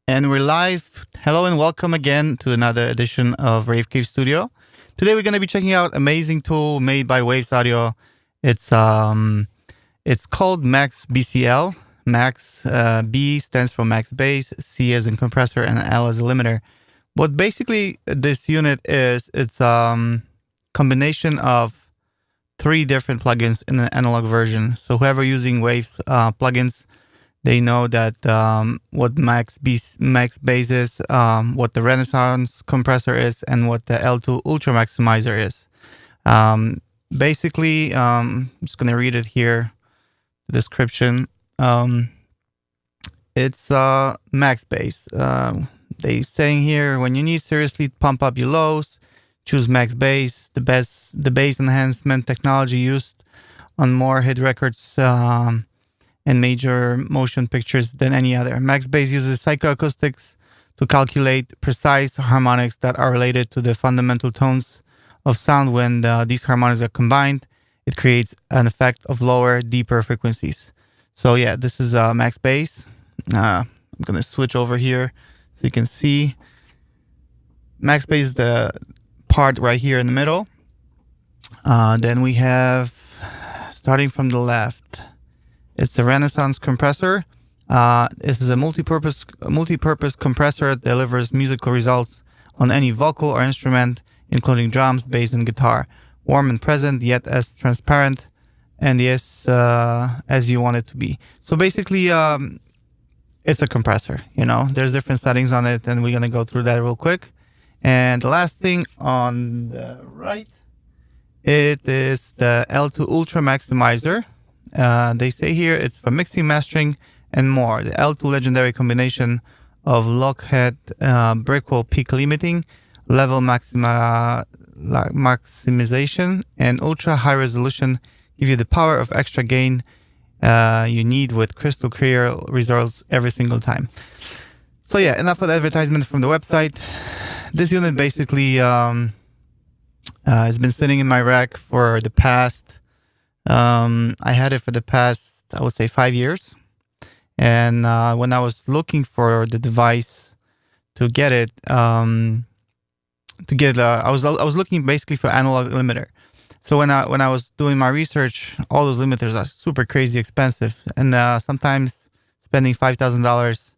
And we're live. Hello and welcome again to another edition of Rave Cave Studio. Today we're going to be checking out amazing tool made by Waves Audio. It's called MaxxBCL. Max B stands for Max Bass, C as in compressor, and L as a limiter. What basically this unit is, it's combination of 3 different plugins in an analog version. So whoever using Waves plugins, they know that what Max Bass is, what the Renaissance compressor is, and what the L2 Ultramaximizer is. Basically, I'm just going to read it here, the description. It's Max Bass. They saying here, when you need seriously pump up your lows, choose Max Bass, the bass enhancement technology used on more hit records and major motion pictures than any other. Max Bass uses psychoacoustics to calculate precise harmonics that are related to the fundamental tones of sound. When these harmonics are combined, it creates an effect of lower, deeper frequencies. So yeah, this is Max Bass. I'm going to switch over here so you can see. Max Bass is the part right here in the middle. Then we have, starting from the left, it's the Renaissance compressor. This is a multi-purpose compressor that delivers musical results on any vocal or instrument, including drums, bass, and guitar. Warm and present, yet as transparent and yes as you want it to be. So basically, it's a compressor. You know, there's different settings on it, and we're gonna go through that real quick. And the last thing on the right, it is the L2 Ultramaximizer. They say here it's for mixing, mastering, and more. The L2 legendary combination of lockhead brickwall peak limiting, level maximization, and ultra high resolution give you the power of extra gain you need with crystal clear results every single time. So yeah, enough of the advertisement from the website. This unit basically has been sitting in my rack for the past I had it for the past, I would say, 5 years. And when I was looking for the device to get it, I was looking basically for analog limiter. So when I was doing my research, all those limiters are super crazy expensive, and sometimes spending $5,000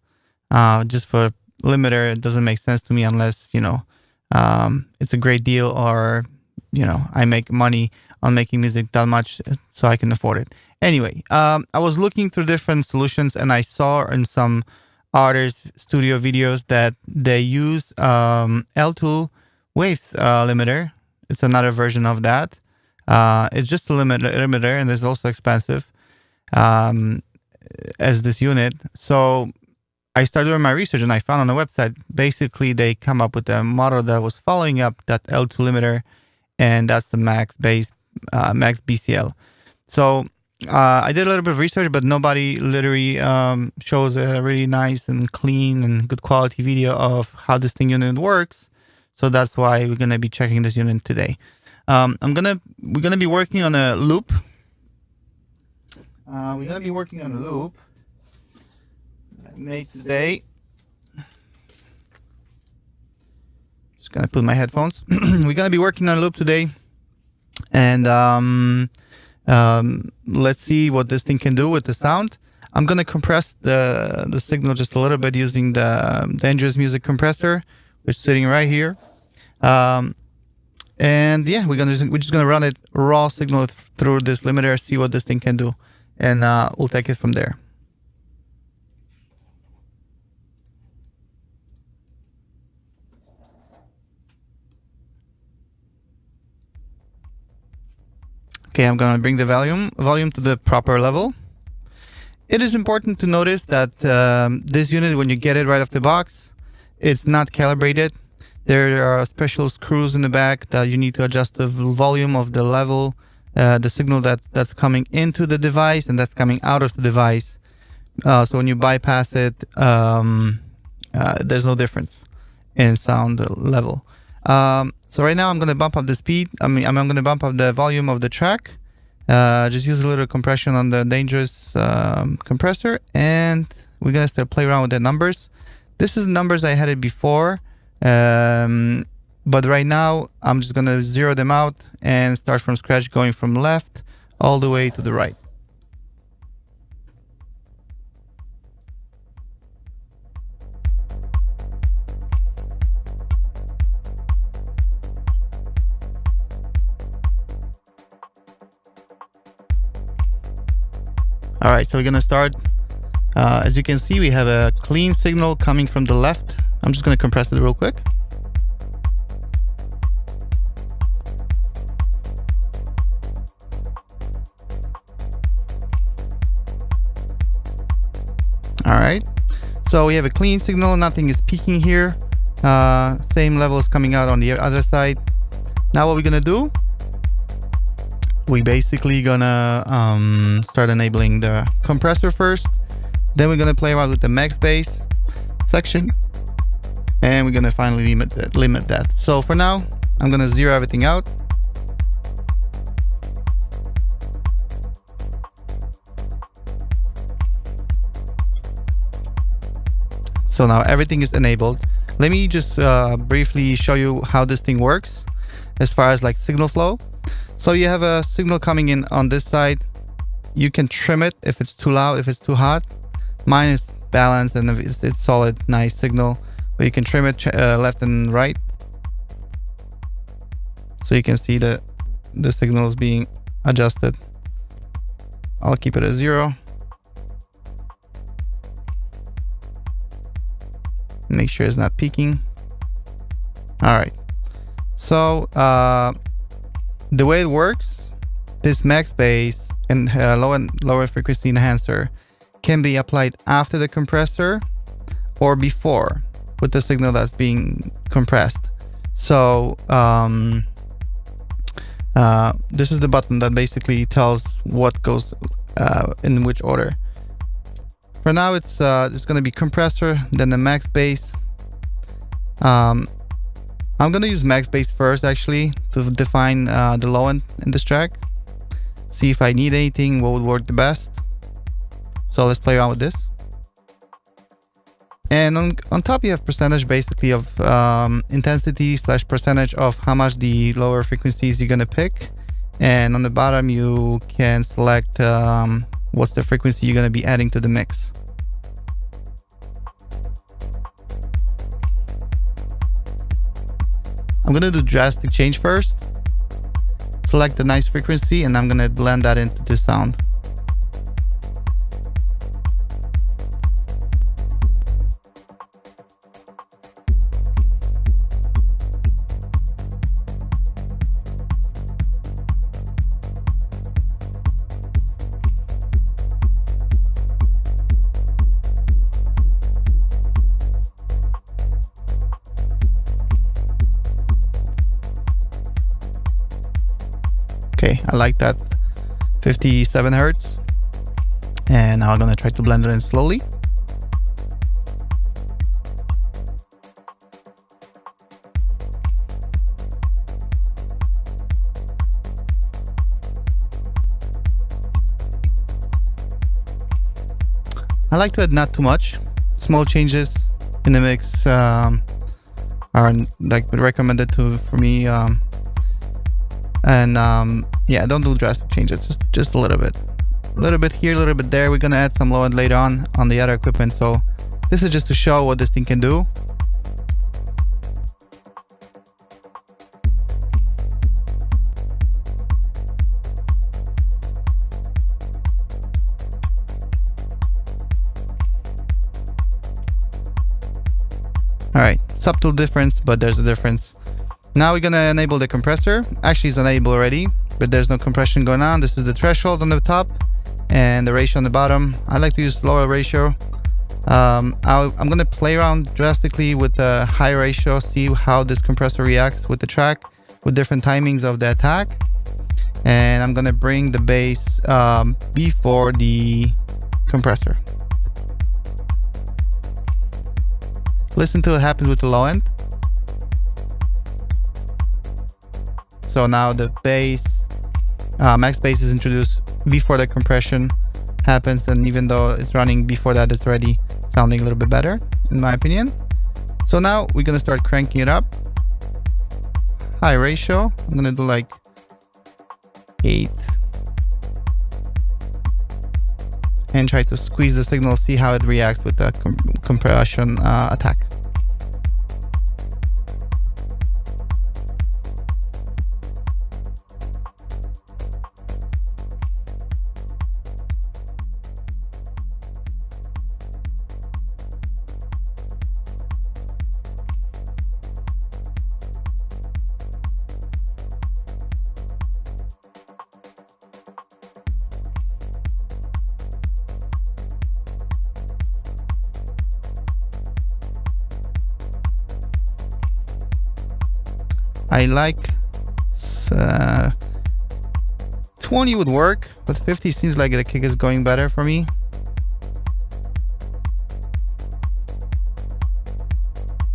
just for limiter doesn't make sense to me unless it's a great deal, or I make money on making music that much so I can afford it. Anyway, I was looking through different solutions, and I saw in some artists' studio videos that they use L2 Waves limiter. It's another version of that. It's just a limiter, and it's also expensive as this unit. So I started doing my research, and I found on the website, basically they come up with a model that was following up that L2 limiter, and that's the Max BCL. So I did a little bit of research, but nobody literally shows a really nice and clean and good quality video of how this unit works. So that's why we're gonna be checking this unit today. We're gonna be working on a loop. I made today. Just gonna put my headphones. We're gonna be working on a loop today, and let's see what this thing can do with the sound. I'm gonna compress the signal just a little bit using the Dangerous Music compressor, which is sitting right here. And yeah, we're just gonna run it raw signal through this limiter, see what this thing can do, and we'll take it from there. Okay, I'm gonna bring the volume to the proper level. It is important to notice that this unit, when you get it right off the box, it's not calibrated. There are special screws in the back that you need to adjust the volume of the level, the signal that's coming into the device and that's coming out of the device. So when you bypass it, there's no difference in sound level. So right now I'm going to bump up the speed. I'm going to bump up the volume of the track. Just use a little compression on the Dangerous compressor, and we're going to start play around with the numbers. This is the numbers I had it before, but right now I'm just gonna zero them out and start from scratch, going from left all the way to the right. All right, so we're gonna start. As you can see, we have a clean signal coming from the left. I'm just gonna compress it real quick. All right, so we have a clean signal, nothing is peaking here. Same level is coming out on the other side. Now what we're gonna do, we basically gonna start enabling the compressor first. Then we're gonna play around with the MaxxBass section, and we're gonna finally limit that. So for now, I'm gonna zero everything out. So now everything is enabled. Let me just briefly show you how this thing works as far as like signal flow. So you have a signal coming in on this side. You can trim it if it's too loud, if it's too hot. Mine is balanced and it's solid, nice signal. But you can trim it left and right. So you can see the signal is being adjusted. I'll keep it at 0. Make sure it's not peaking. All right. So the way it works, this MaxxBass and lower frequency enhancer can be applied after the compressor or before with the signal that's being compressed. So this is the button that basically tells what goes in which order. For now, it's going to be compressor, then the MaxxBass. I'm going to use MaxxBass first, actually, to define the low end in this track. See if I need anything, what would work the best. So let's play around with this. And on top, you have percentage, basically, of intensity / percentage of how much the lower frequencies you're going to pick. And on the bottom, you can select what's the frequency you're going to be adding to the mix. I'm going to do drastic change first. Select the nice frequency and I'm going to blend that into the sound. Okay, I like that 57 Hertz. And now I'm gonna try to blend it in slowly. I like to add not too much. Small changes in the mix are like recommended for me. Yeah, don't do drastic changes, just a little bit here, a little bit there. We're gonna add some low end later on the other equipment, so this is just to show what this thing can do. All right, subtle difference, but there's a difference. Now we're gonna enable the compressor. Actually, it's enabled already, but there's no compression going on. This is the threshold on the top and the ratio on the bottom. I like to use lower ratio. I'm gonna play around drastically with the high ratio, see how this compressor reacts with the track, with different timings of the attack. And I'm gonna bring the bass before the compressor. Listen to what happens with the low end. So now the bass, MaxxBass is introduced before the compression happens, and even though it's running before that, it's already sounding a little bit better. in my opinion. So now we're gonna start cranking it up. High ratio. I'm gonna do like 8. And try to squeeze the signal, see how it reacts with the compression attack. I like 20 would work, but 50 seems like the kick is going better for me.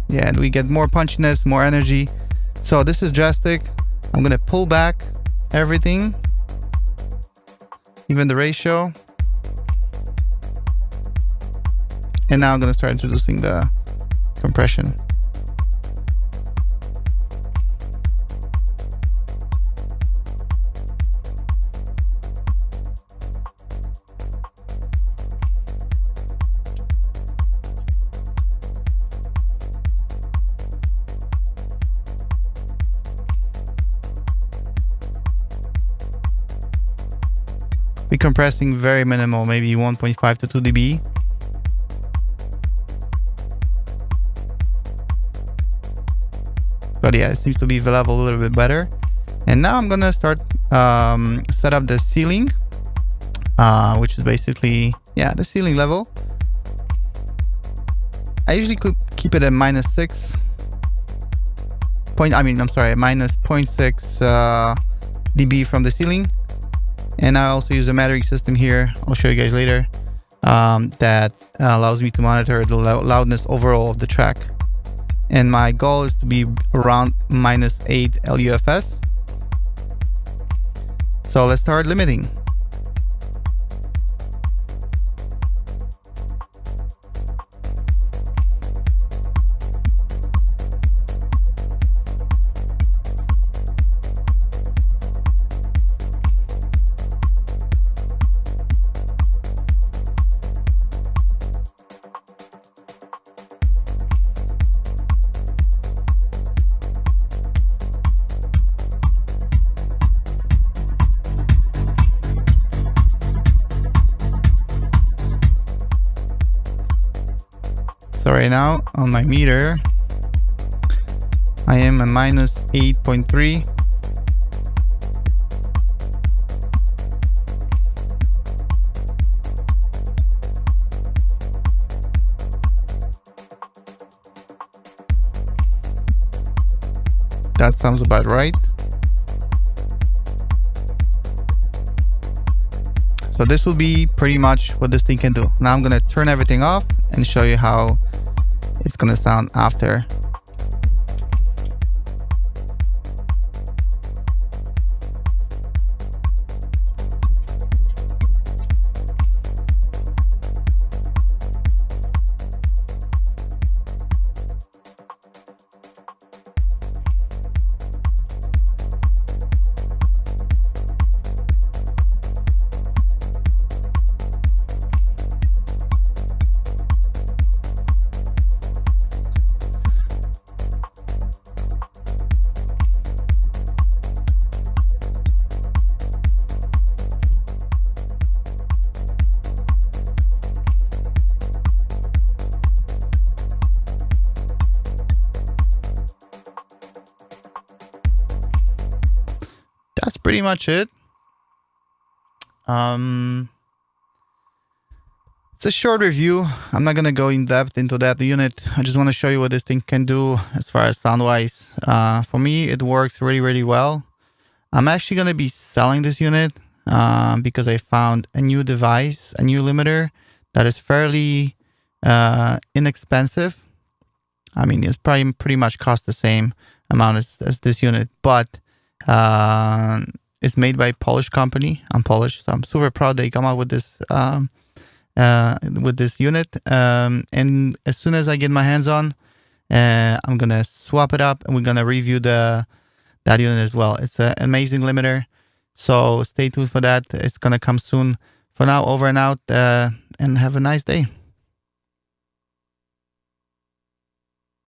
Yeah, and we get more punchiness, more energy. So this is drastic. I'm gonna pull back everything, even the ratio. And now I'm gonna start introducing the compression. We're compressing very minimal, maybe 1.5 to 2 dB. But yeah, it seems to be the level a little bit better. And now I'm gonna start set up the ceiling, which is basically, yeah, the ceiling level. I usually could keep it at -6 minus 0.6 dB from the ceiling. And I also use a metering system here. I'll show you guys later. That allows me to monitor the loudness overall of the track. And my goal is to be around -8 LUFS. So let's start limiting. So right now on my meter, I am at -8.3. That sounds about right. So this will be pretty much what this thing can do. Now I'm gonna turn everything off and show you how it's gonna sound after. That's pretty much it. It's a short review. I'm not gonna go in depth into that unit. I just want to show you what this thing can do as far as sound wise. For me, it works really, really well. I'm actually gonna be selling this unit because I found a new device, a new limiter that is fairly inexpensive. I mean, it's probably pretty much cost the same amount as this unit, but it's made by a Polish company. I'm Polish, so I'm super proud they come out with this with this unit. And as soon as I get my hands on, I'm gonna swap it up, and we're gonna review that unit as well. It's an amazing limiter, so stay tuned for that. It's gonna come soon. For now, over and out, and have a nice day.